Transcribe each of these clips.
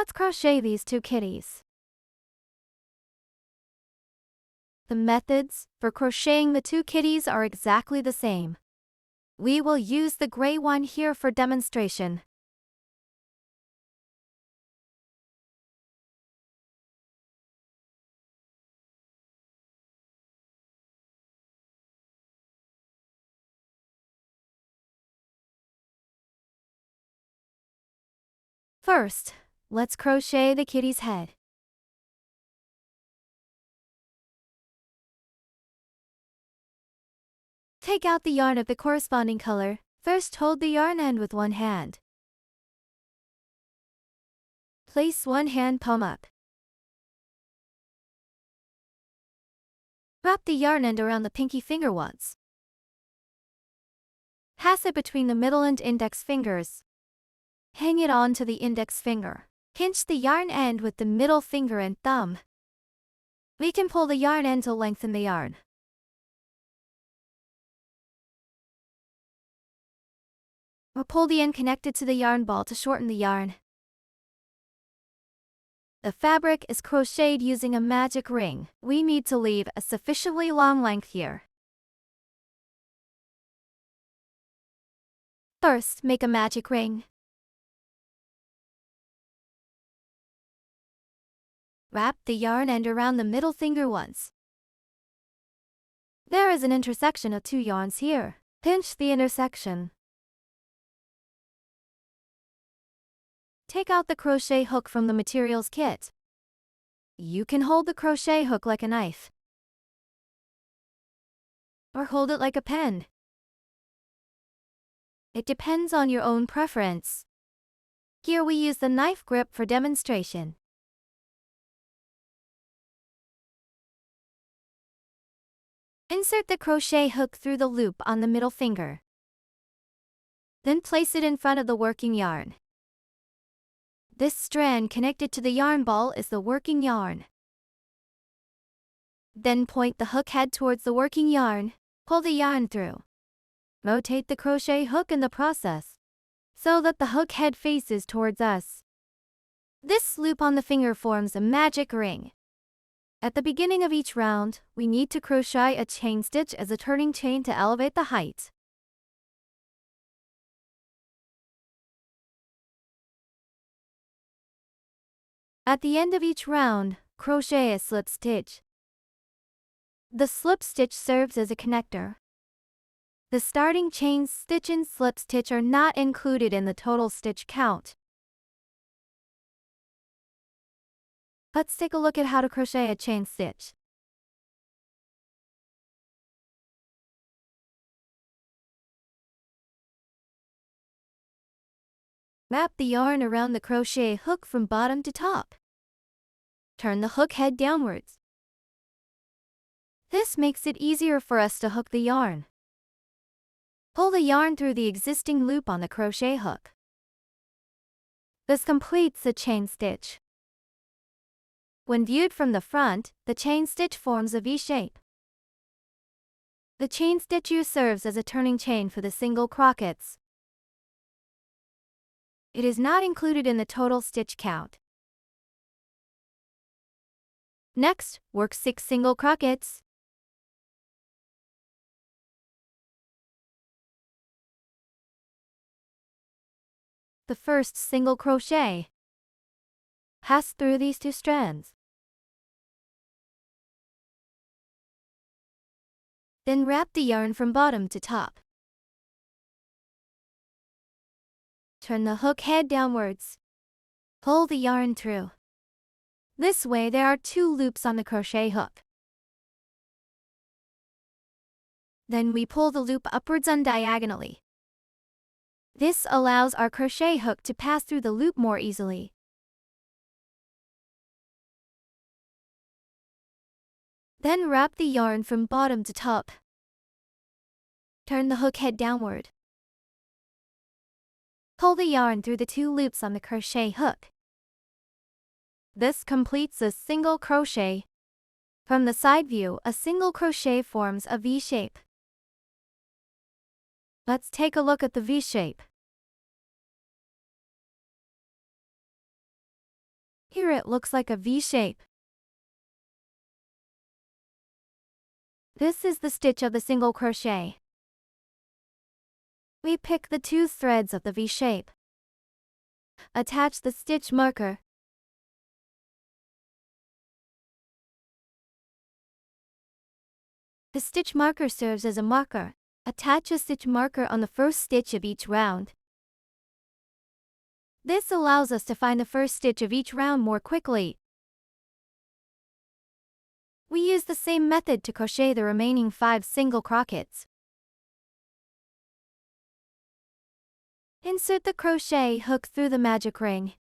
Let's crochet these two kitties. The methods for crocheting the two kitties are exactly the same. We will use the gray one here for demonstration. First, let's crochet the kitty's head. Take out the yarn of the corresponding color. First, hold the yarn end with one hand. Place one hand palm up. Wrap the yarn end around the pinky finger once. Pass it between the middle and index fingers. Hang it on to the index finger. Pinch the yarn end with the middle finger and thumb. We can pull the yarn end to lengthen the yarn. Or pull the end connected to the yarn ball to shorten the yarn. The fabric is crocheted using a magic ring. We need to leave a sufficiently long length here. First, make a magic ring. Wrap the yarn end around the middle finger once. There is an intersection of two yarns here. Pinch the intersection. Take out the crochet hook from the materials kit. You can hold the crochet hook like a knife, or hold it like a pen. It depends on your own preference. Here we use the knife grip for demonstration. Insert the crochet hook through the loop on the middle finger. Then place it in front of the working yarn. This strand connected to the yarn ball is the working yarn. Then point the hook head towards the working yarn. Pull the yarn through. Rotate the crochet hook in the process, so that the hook head faces towards us. This loop on the finger forms a magic ring. At the beginning of each round, we need to crochet a chain stitch as a turning chain to elevate the height. At the end of each round, crochet a slip stitch. The slip stitch serves as a connector. The starting chain stitch and slip stitch are not included in the total stitch count. Let's take a look at how to crochet a chain stitch. Wrap the yarn around the crochet hook from bottom to top. Turn the hook head downwards. This makes it easier for us to hook the yarn. Pull the yarn through the existing loop on the crochet hook. This completes the chain stitch. When viewed from the front, the chain stitch forms a V shape. The chain stitch U serves as a turning chain for the single crochets. It is not included in the total stitch count. Next, work 6 single crochets. The first single crochet. Pass through these two strands. Then wrap the yarn from bottom to top. Turn the hook head downwards. Pull the yarn through. This way there are 2 loops on the crochet hook. Then we pull the loop upwards and diagonally. This allows our crochet hook to pass through the loop more easily. Then wrap the yarn from bottom to top. Turn the hook head downward. Pull the yarn through the 2 loops on the crochet hook. This completes a single crochet. From the side view, a single crochet forms a V shape. Let's take a look at the V shape. Here it looks like a V shape. This is the stitch of the single crochet. We pick the two threads of the V shape. Attach the stitch marker. The stitch marker serves as a marker. Attach a stitch marker on the first stitch of each round. This allows us to find the first stitch of each round more quickly. We use the same method to crochet the remaining 5 single crochets. Insert the crochet hook through the magic ring.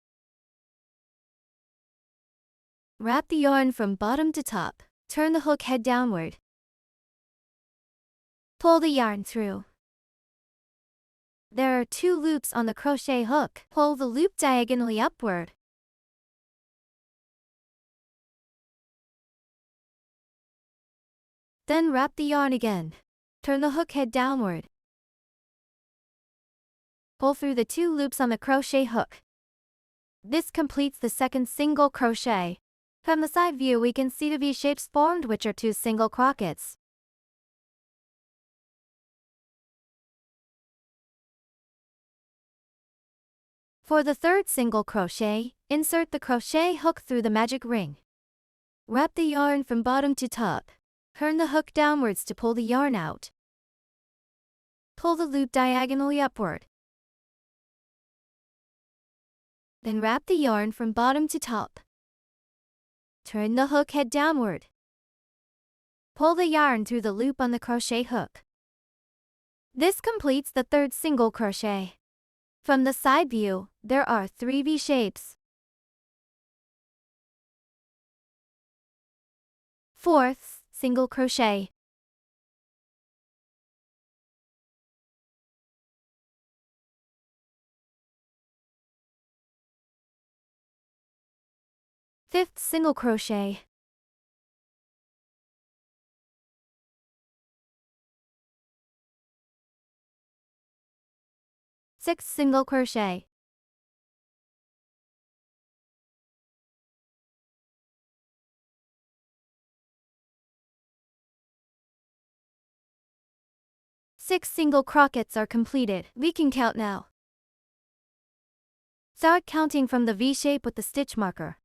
Wrap the yarn from bottom to top. Turn the hook head downward. Pull the yarn through. There are 2 loops on the crochet hook. Pull the loop diagonally upward. Then wrap the yarn again. Turn the hook head downward. Pull through the 2 loops on the crochet hook. This completes the second single crochet. From the side view we can see the V shapes formed, which are 2 single crochets. For the third single crochet, insert the crochet hook through the magic ring. Wrap the yarn from bottom to top. Turn the hook downwards to pull the yarn out. Pull the loop diagonally upward. Then wrap the yarn from bottom to top. Turn the hook head downward. Pull the yarn through the loop on the crochet hook. This completes the third single crochet. From the side view, there are 3 V shapes. Fourth single crochet. Fifth single crochet. Sixth single crochet. Six single crochets are completed. We can count now. Start counting from the V shape with the stitch marker.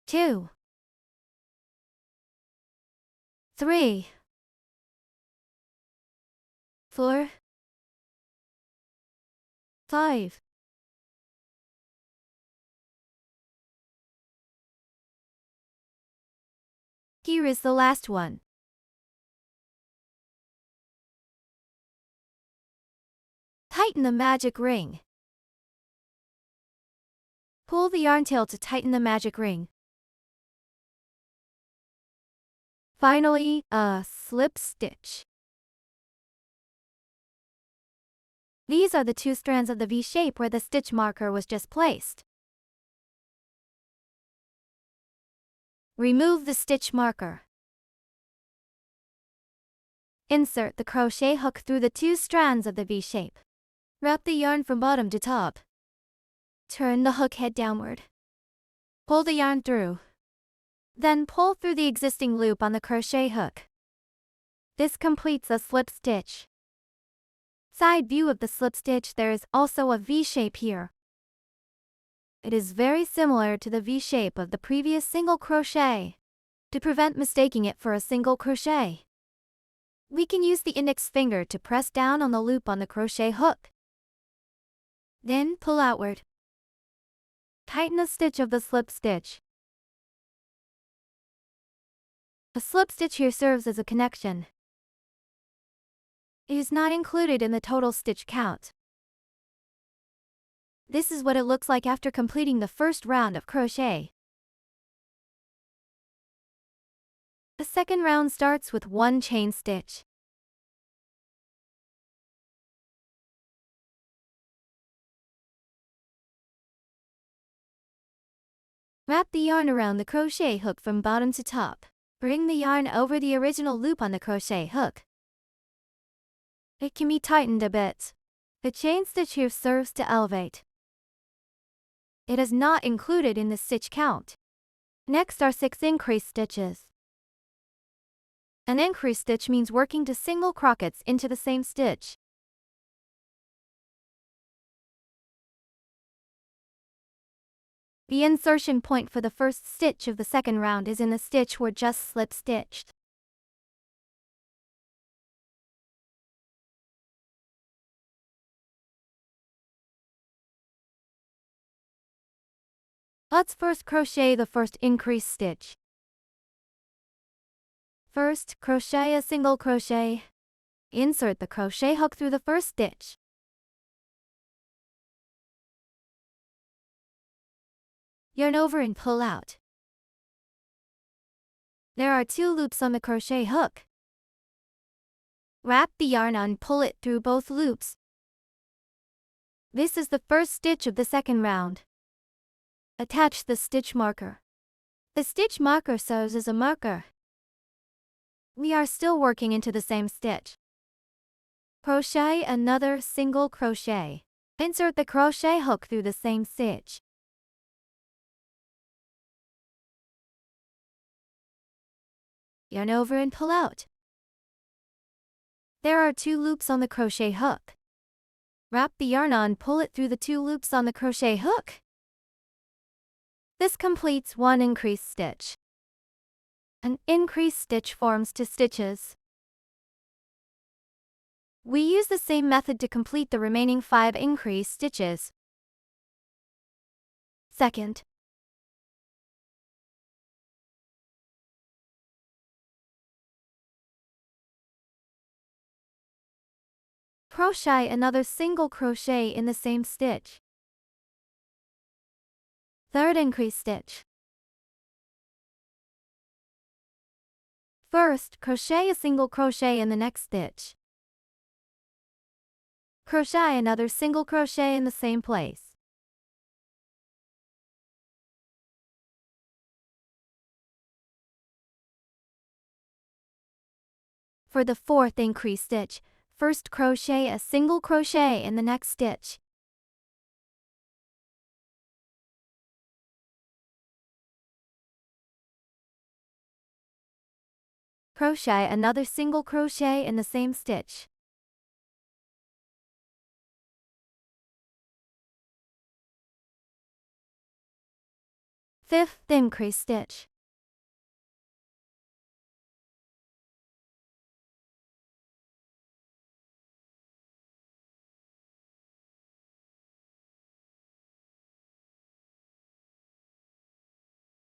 2, 3, 4, 5. Here is the last one. Tighten the magic ring. Pull the yarn tail to tighten the magic ring. Finally, a slip stitch. These are the 2 strands of the V shape where the stitch marker was just placed. Remove the stitch marker. Insert the crochet hook through the 2 strands of the V shape. Wrap the yarn from bottom to top. Turn the hook head downward. Pull the yarn through. Then pull through the existing loop on the crochet hook. This completes a slip stitch. Side view of the slip stitch, there is also a V shape here. It is very similar to the V shape of the previous single crochet. To prevent mistaking it for a single crochet, we can use the index finger to press down on the loop on the crochet hook. Then pull outward. Tighten the stitch of the slip stitch. A slip stitch here serves as a connection. It is not included in the total stitch count. This is what it looks like after completing the first round of crochet. The second round starts with 1 chain stitch. Wrap the yarn around the crochet hook from bottom to top. Bring the yarn over the original loop on the crochet hook. It can be tightened a bit. The chain stitch here serves to elevate. It is not included in the stitch count. Next are 6 increase stitches. An increase stitch means working 2 single crochets into the same stitch. The insertion point for the first stitch of the second round is in the stitch where just slip stitched. Let's first crochet the first increase stitch. First, crochet a single crochet. Insert the crochet hook through the first stitch. Yarn over and pull out. There are 2 loops on the crochet hook. Wrap the yarn on and pull it through both loops. This is the first stitch of the second round. Attach the stitch marker. The stitch marker serves as a marker. We are still working into the same stitch. Crochet another single crochet. Insert the crochet hook through the same stitch. Yarn over and pull out. There are 2 loops on the crochet hook. Wrap the yarn on, pull it through the 2 loops on the crochet hook. This completes 1 increase stitch. An increase stitch forms 2 stitches. We use the same method to complete the remaining 5 increase stitches. Second, crochet another single crochet in the same stitch. Third increase stitch. First, crochet a single crochet in the next stitch. Crochet another single crochet in the same place. For the fourth increase stitch, first crochet a single crochet in the next stitch. Crochet another single crochet in the same stitch. Fifth increase stitch.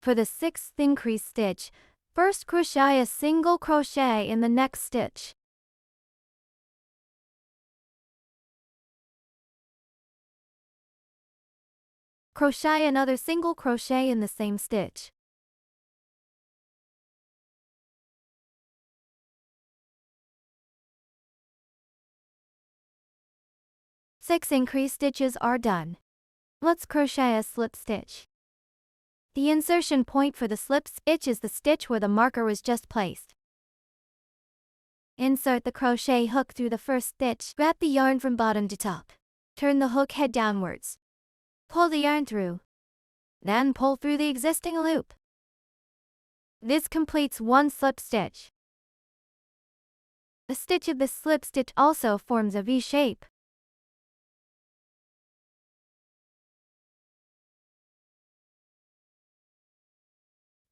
For the sixth increase stitch, first crochet a single crochet in the next stitch. Crochet another single crochet in the same stitch. Six increase stitches are done. Let's crochet a slip stitch. The insertion point for the slip stitch is the stitch where the marker was just placed. Insert the crochet hook through the first stitch. Wrap the yarn from bottom to top. Turn the hook head downwards. Pull the yarn through. Then pull through the existing loop. This completes 1 slip stitch. The stitch of the slip stitch also forms a V shape.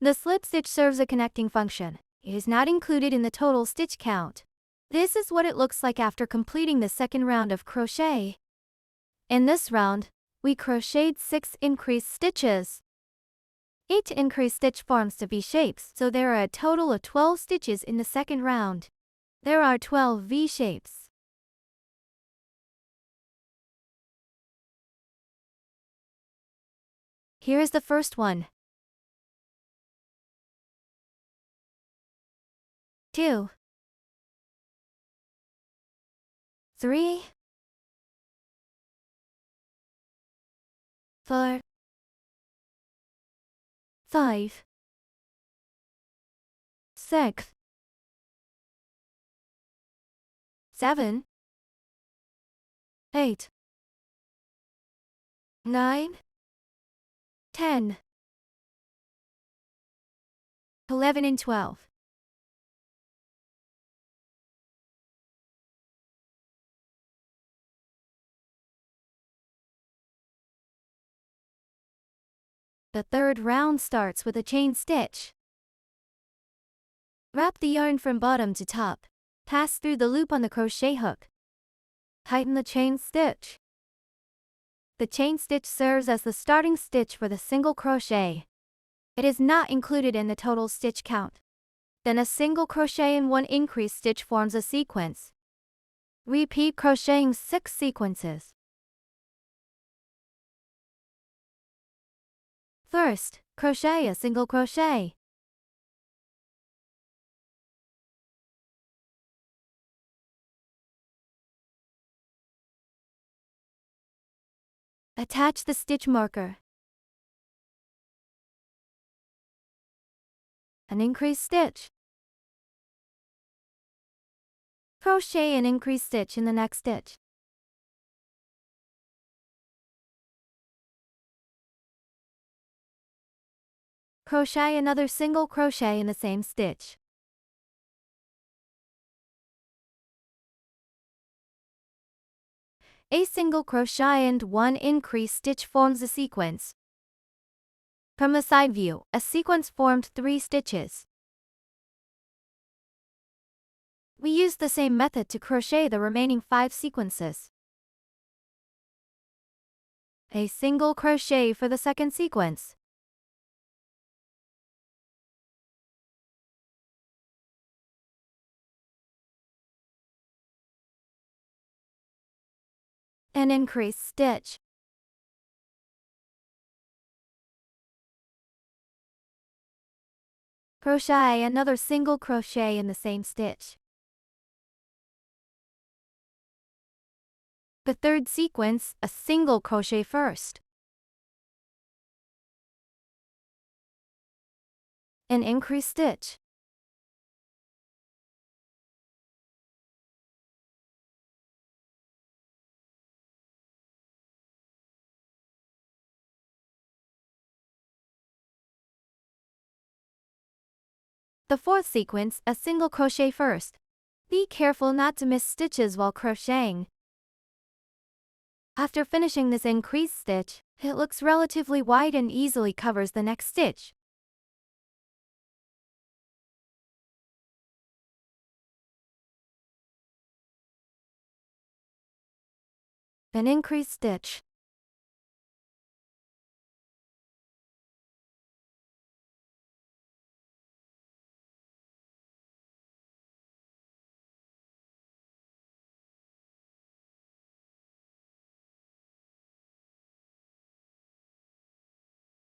The slip stitch serves a connecting function. It is not included in the total stitch count. This is what it looks like after completing the second round of crochet. In this round, we crocheted 6 increase stitches. Each increase stitch forms to V shapes, so there are a total of 12 stitches in the second round. There are 12 V shapes. Here is the first one. 2, 3, 4, 5, 6, 7, 8, 9, 10, 11 and 12. The third round starts with a chain stitch. Wrap the yarn from bottom to top. Pass through the loop on the crochet hook. Tighten the chain stitch. The chain stitch serves as the starting stitch for the single crochet. It is not included in the total stitch count. Then a single crochet and one increased stitch forms a sequence. Repeat crocheting 6 sequences. First, crochet a single crochet. Attach the stitch marker. An increased stitch. Crochet an increased stitch in the next stitch. Crochet another single crochet in the same stitch. A single crochet and one increased stitch forms a sequence. From the side view, a sequence formed 3 stitches. We used the same method to crochet the remaining 5 sequences. A single crochet for the second sequence. An increased stitch. Crochet another single crochet in the same stitch. The third sequence, a single crochet first. An increased stitch. The fourth sequence, a single crochet first. Be careful not to miss stitches while crocheting. After finishing this increased stitch, it looks relatively wide and easily covers the next stitch. An increased stitch.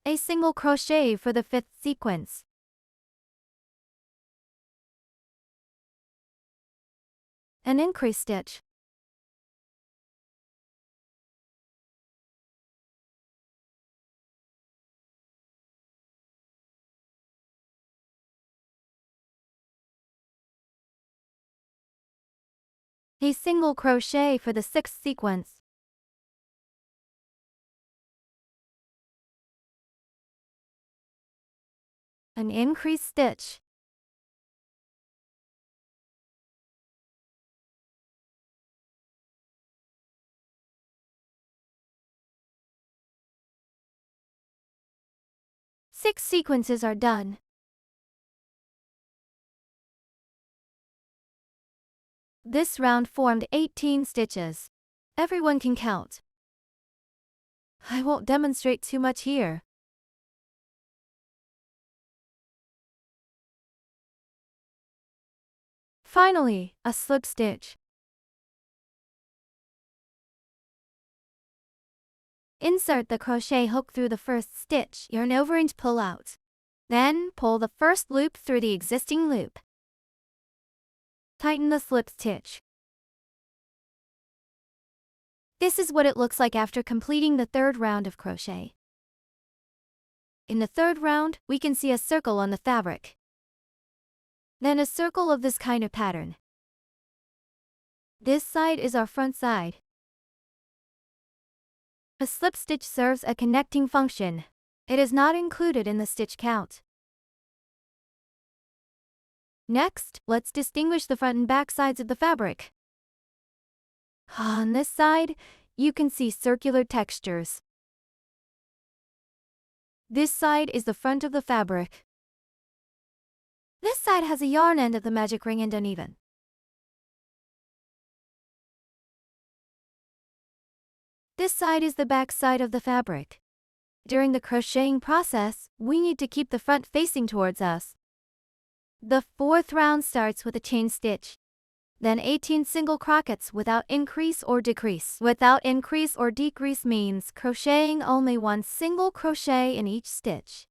A single crochet for the fifth sequence. An increased stitch. A single crochet for the sixth sequence. An increased stitch. Six sequences are done. This round formed 18 stitches. Everyone can count. I won't demonstrate too much here. Finally, a slip stitch. Insert the crochet hook through the first stitch, yarn over and pull out. Then, pull the first loop through the existing loop. Tighten the slip stitch. This is what it looks like after completing the third round of crochet. In the third round, we can see a circle on the fabric. Then a circle of this kind of pattern. This side is our front side. A slip stitch serves a connecting function. It is not included in the stitch count. Next, let's distinguish the front and back sides of the fabric. On this side, you can see circular textures. This side is the front of the fabric. This side has a yarn end at the magic ring and uneven. This side is the back side of the fabric. During the crocheting process, we need to keep the front facing towards us. The fourth round starts with a chain stitch. Then 18 single crochets without increase or decrease. Without increase or decrease means crocheting only one single crochet in each stitch.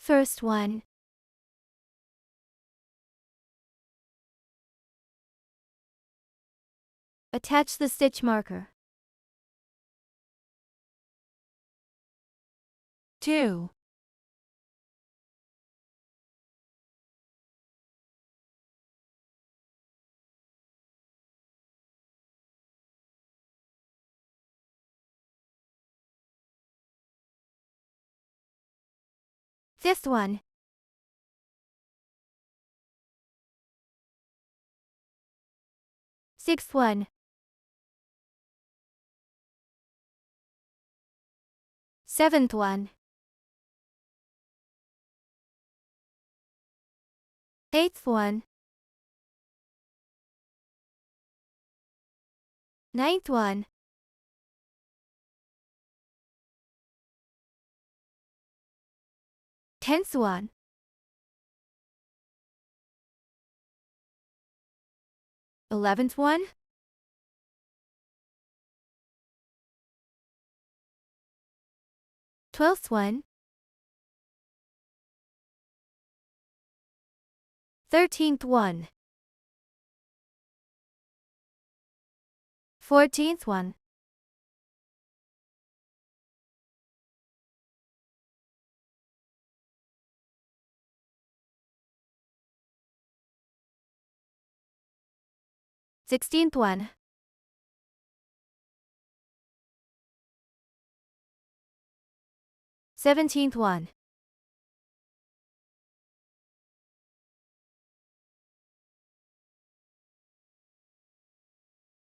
First one. Attach the stitch marker. 2. Fifth one. Sixth one. Seventh one. Eighth one. Ninth one. 10th one. 11th one. 12th one. 13th one. 14th one. 16th one. 17th one.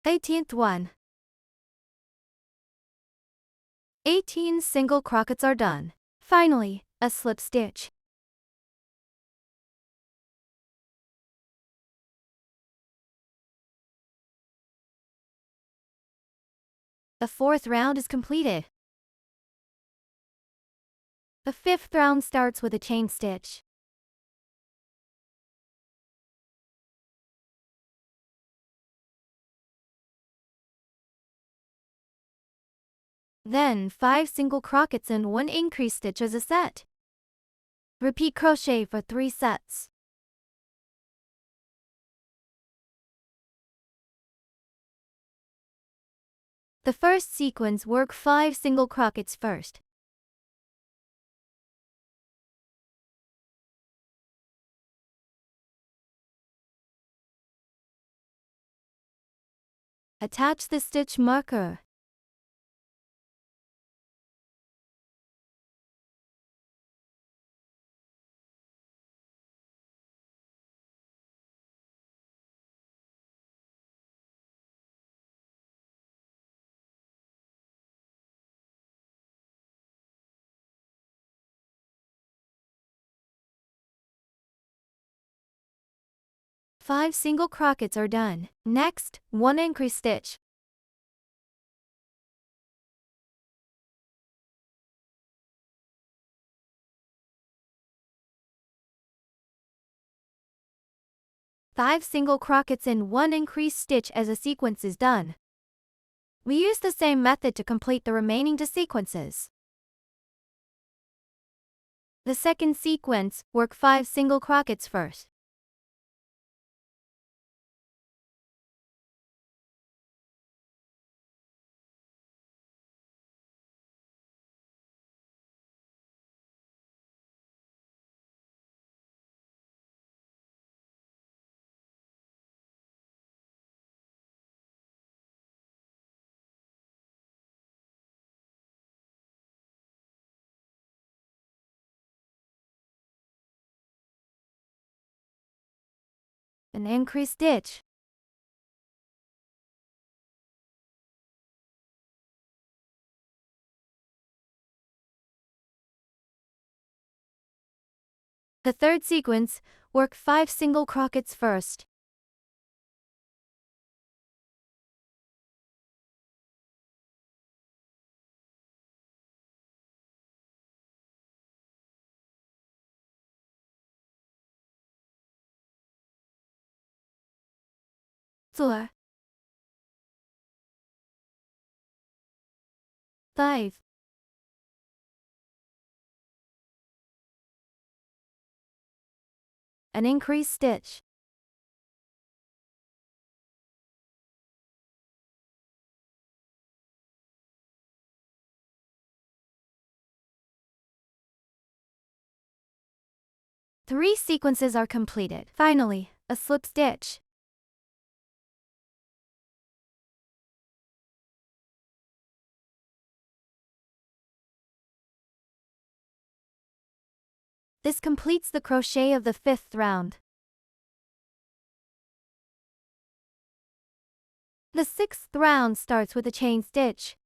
18th one. 18 single crochets are done. Finally, a slip stitch. The fourth round is completed. The fifth round starts with a chain stitch. Then 5 single crochets and 1 increase stitch as a set. Repeat crochet for 3 sets. The first sequence, work 5 single crochets first. Attach the stitch marker. Five single crochets are done. Next, 1 increase stitch. Five single crochets and 1 increase stitch as a sequence is done. We use the same method to complete the remaining 2 sequences. The second sequence, work 5 single crochets first. An increase stitch. The third sequence, work 5 single crochets first. Four, 5, an increase stitch. Three sequences are completed. Finally, a slip stitch. This completes the crochet of the 5th round. The 6th round starts with a chain stitch.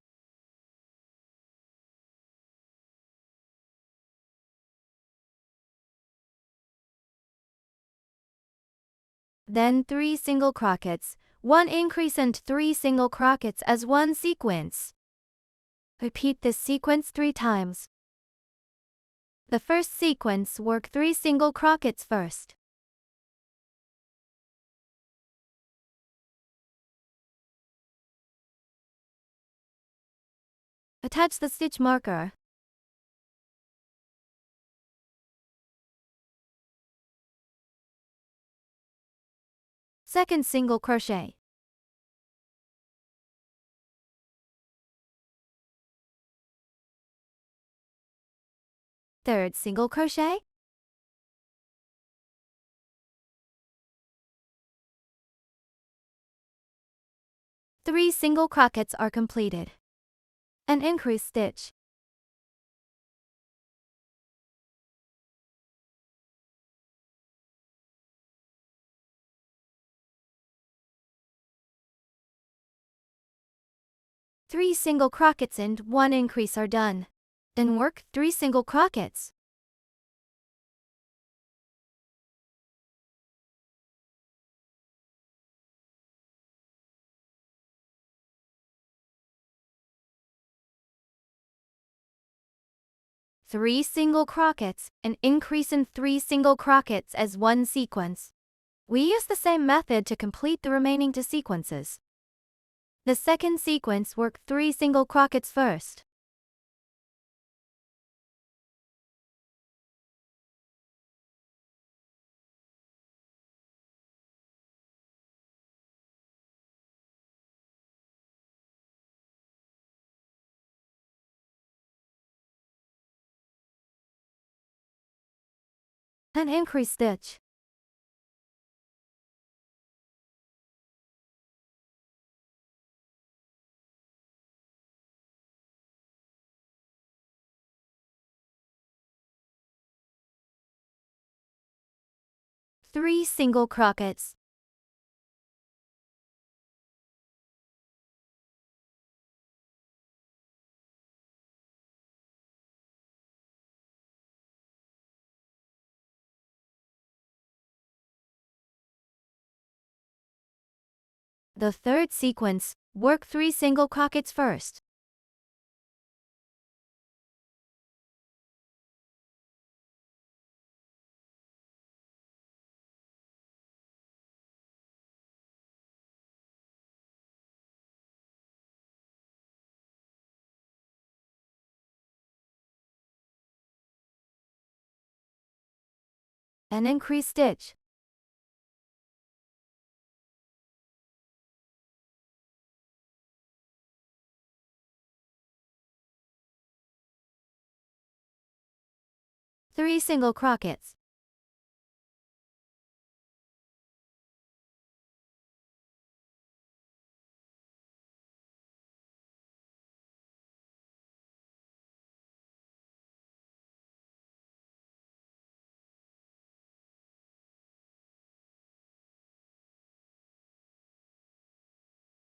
Then 3 single crochets, 1 increase and 3 single crochets as one sequence. Repeat this sequence 3 times. The first sequence, work 3 single crochets first. Attach the stitch marker. Second single crochet. Third single crochet. Three single crochets are completed. An increase stitch. Three single crochets and 1 increase are done. Then work 3 single crochets. Three single crochets, an increase in 3 single crochets as one sequence. We use the same method to complete the remaining 2 sequences. The second sequence, work 3 single crochets first. An increase stitch. Three single crochets. The third sequence, work 3 single crochets first. An increase stitch. Three single crochets.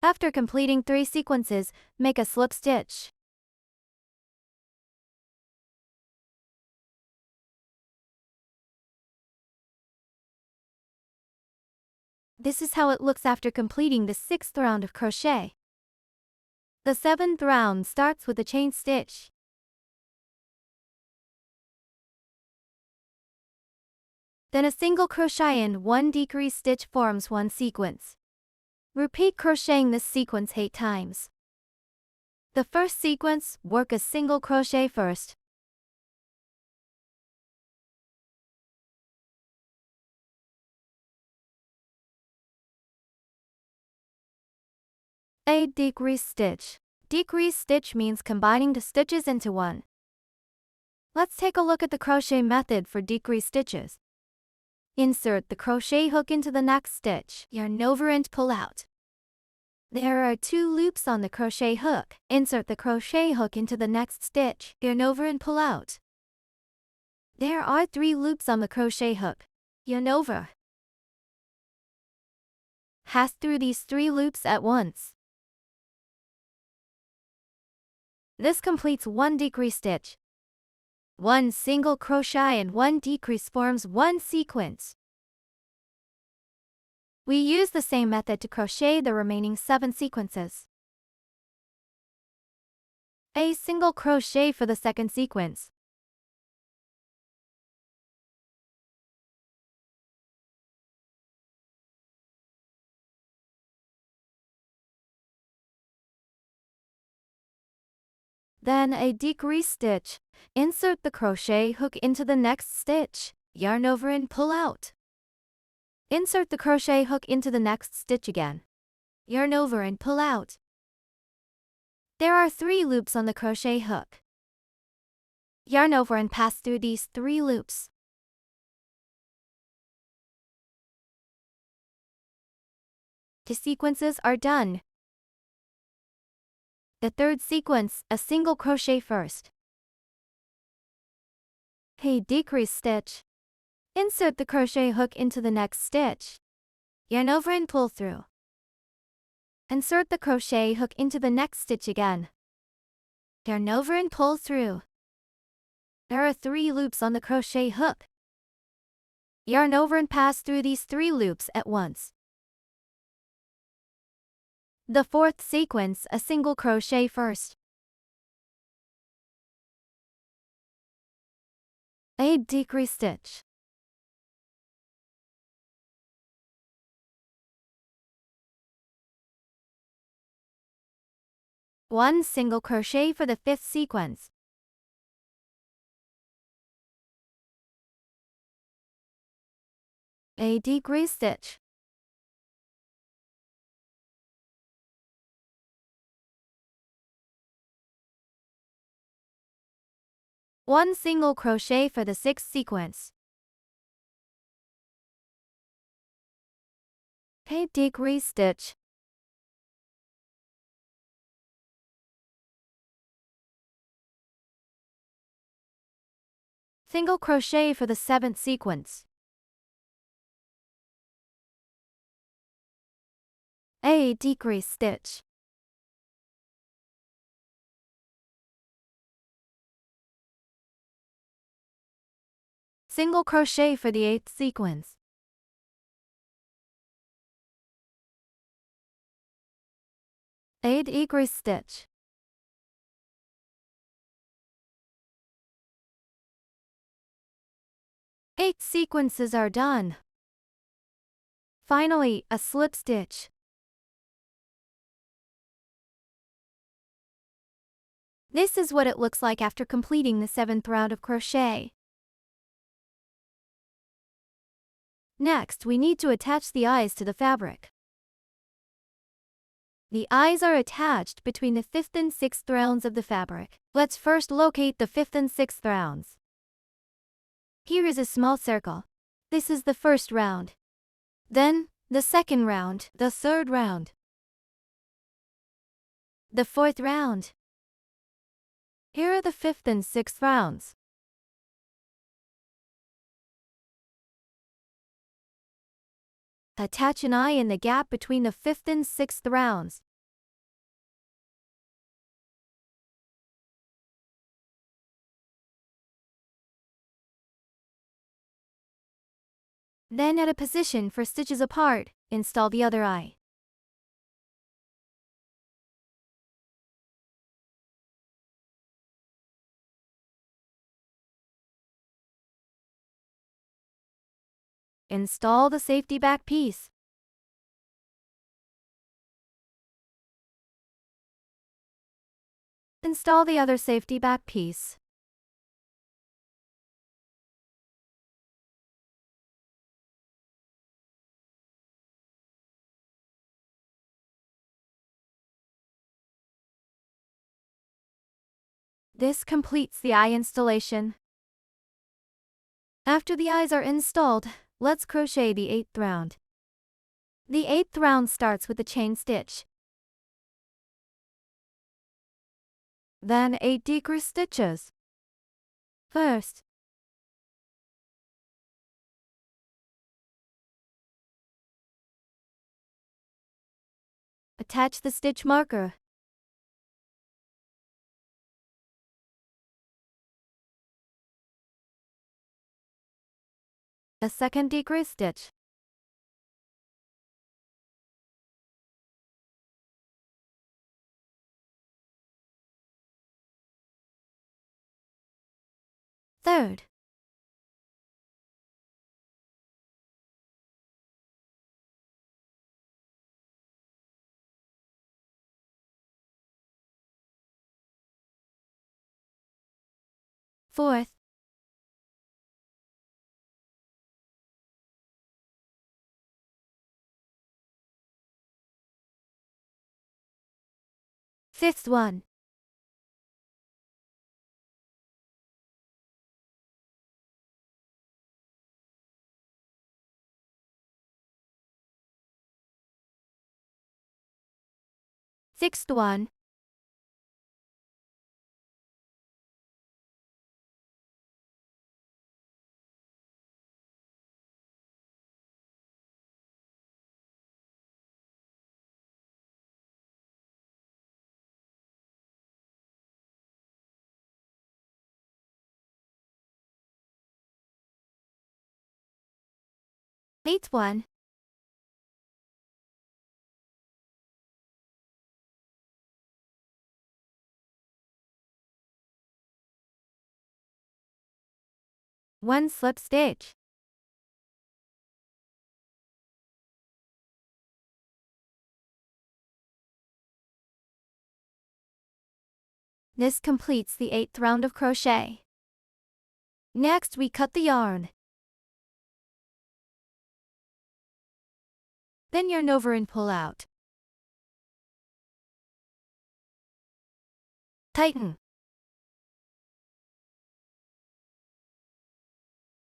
After completing 3 sequences, make a slip stitch. This is how it looks after completing the 6th round of crochet. The 7th round starts with a chain stitch. Then a single crochet and 1 decrease stitch forms one sequence. Repeat crocheting this sequence 8 times. The first sequence, work a single crochet first. A decrease stitch. Decrease stitch means combining the stitches into one. Let's take a look at the crochet method for decrease stitches. Insert the crochet hook into the next stitch, yarn over and pull out. There are 2 loops on the crochet hook. Insert the crochet hook into the next stitch, yarn over and pull out. There are 3 loops on the crochet hook. Yarn over. Pass through these 3 loops at once. This completes 1 decrease stitch. 1 single crochet and 1 decrease forms one sequence. We use the same method to crochet the remaining 7 sequences. A single crochet for the second sequence. Then a decrease stitch. Insert the crochet hook into the next stitch, yarn over and pull out. Insert the crochet hook into the next stitch again. Yarn over and pull out. There are 3 loops on the crochet hook. Yarn over and pass through these 3 loops. The sequences are done. The third sequence, a single crochet first. A decrease stitch. Insert the crochet hook into the next stitch. Yarn over and pull through. Insert the crochet hook into the next stitch again. Yarn over and pull through. There are 3 loops on the crochet hook. Yarn over and pass through these 3 loops at once. The fourth sequence, a single crochet first. A decrease stitch. One single crochet for the 5th sequence. A decrease stitch. One single crochet for the 6th sequence. A decrease stitch. Single crochet for the 7th sequence. A decrease stitch. Single crochet for the 8th sequence. A decrease stitch. Eight sequences are done. Finally, a slip stitch. This is what it looks like after completing the 7th round of crochet. Next, we need to attach the eyes to the fabric. The eyes are attached between the 5th and 6th rounds of the fabric. Let's first locate the 5th and 6th rounds. Here is a small circle. This is the 1st round. Then, the 2nd round, the 3rd round, the 4th round. Here are the 5th and 6th rounds. Attach an eye in the gap between the 5th and 6th rounds. Then at a position for stitches apart, install the other eye. Install the safety back piece. Install the other safety back piece. This completes the eye installation. After the eyes are installed, let's crochet the 8th round. The 8th round starts with a chain stitch. Then 8 decrease stitches. First, attach the stitch marker. A second decrease stitch. Third, fourth, fifth one. Sixth one. Eighth one. One slip stitch. This completes the 8th round of crochet. Next, we cut the yarn. Then yarn over and pull out. Tighten.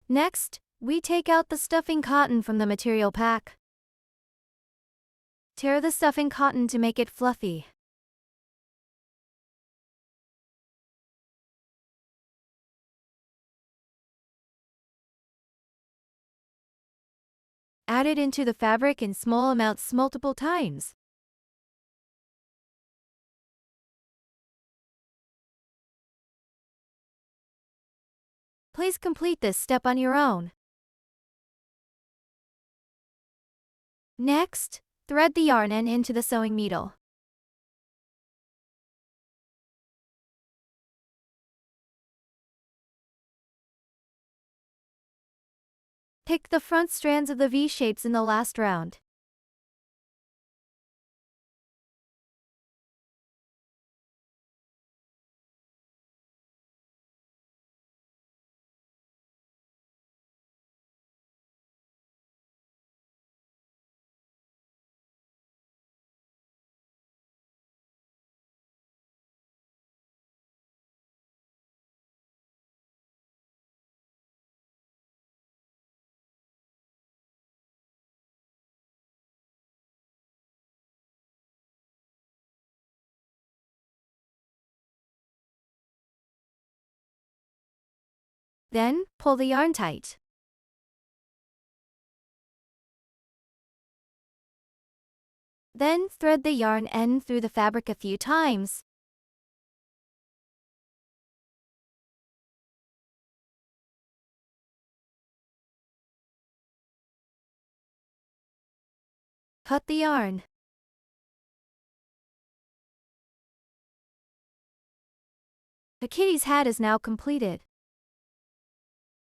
Next, we take out the stuffing cotton from the material pack. Tear the stuffing cotton to make it fluffy. Add it into the fabric in small amounts multiple times. Please complete this step on your own. Next, thread the yarn end into the sewing needle. Pick the front strands of the V-shapes in the last round. Then, pull the yarn tight. Then, thread the yarn end through the fabric a few times. Cut the yarn. The kitty's hat is now completed.